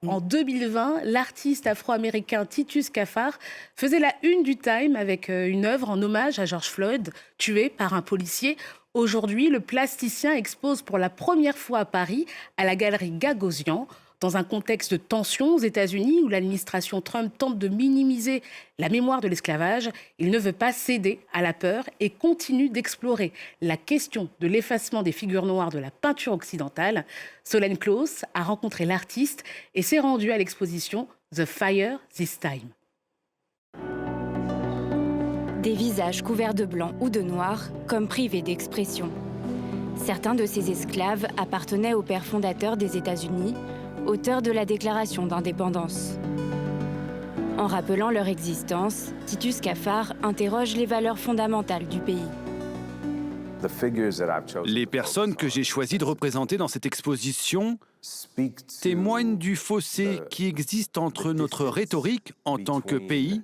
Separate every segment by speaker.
Speaker 1: En 2020, l'artiste afro-américain Titus Kaphar faisait la une du Time avec une œuvre en hommage à George Floyd, tué par un policier. Aujourd'hui, le plasticien expose pour la première fois à Paris, à la galerie Gagosian, dans un contexte de tension aux États-Unis où l'administration Trump tente de minimiser la mémoire de l'esclavage. Il ne veut pas céder à la peur et continue d'explorer la question de l'effacement des figures noires de la peinture occidentale. Solène Claus a rencontré l'artiste et s'est rendue à l'exposition The Fire This Time.
Speaker 2: Des visages couverts de blanc ou de noir, comme privés d'expression. Certains de ces esclaves appartenaient au père fondateur des États-Unis, auteur de la Déclaration d'indépendance. En rappelant leur existence, Titus Kaphar interroge les valeurs fondamentales du pays.
Speaker 3: Les personnes que j'ai choisi de représenter dans cette exposition témoignent du fossé qui existe entre notre rhétorique en tant que pays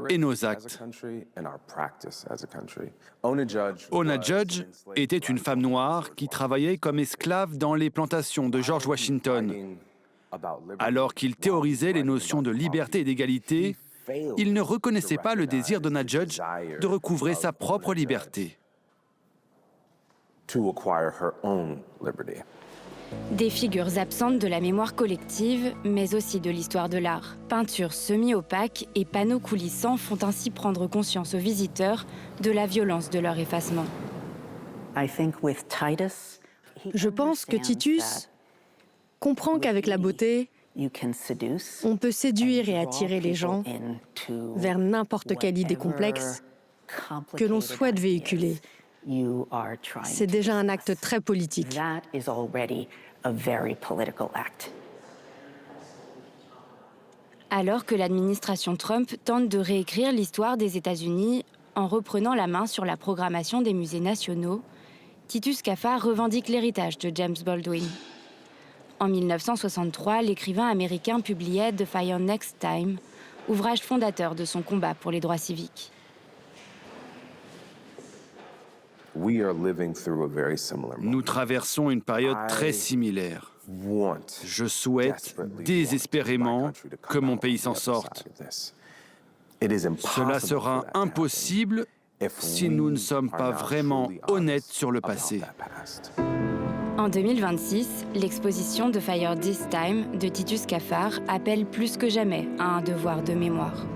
Speaker 3: et nos actes. Ona Judge était une femme noire qui travaillait comme esclave dans les plantations de George Washington. Alors qu'il théorisait les notions de liberté et d'égalité, il ne reconnaissait pas le désir d'Ona Judge de recouvrer sa propre liberté.
Speaker 2: Des figures absentes de la mémoire collective, mais aussi de l'histoire de l'art. Peintures semi-opaques et panneaux coulissants font ainsi prendre conscience aux visiteurs de la violence de leur effacement.
Speaker 4: Je pense que Titus comprend qu'avec la beauté, on peut séduire et attirer les gens vers n'importe quelle idée complexe que l'on souhaite véhiculer. C'est déjà un acte très politique.
Speaker 2: Alors que l'administration Trump tente de réécrire l'histoire des États-Unis en reprenant la main sur la programmation des musées nationaux, Titus Kaphar revendique l'héritage de James Baldwin. En 1963, l'écrivain américain publiait The Fire Next Time, ouvrage fondateur de son combat pour les droits civiques.
Speaker 3: Nous traversons une période très similaire. Je souhaite désespérément que mon pays s'en sorte. Cela sera impossible si nous ne sommes pas vraiment honnêtes sur le passé.
Speaker 2: En 2026, l'exposition de Fire This Time de Titus Kaphar appelle plus que jamais à un devoir de mémoire.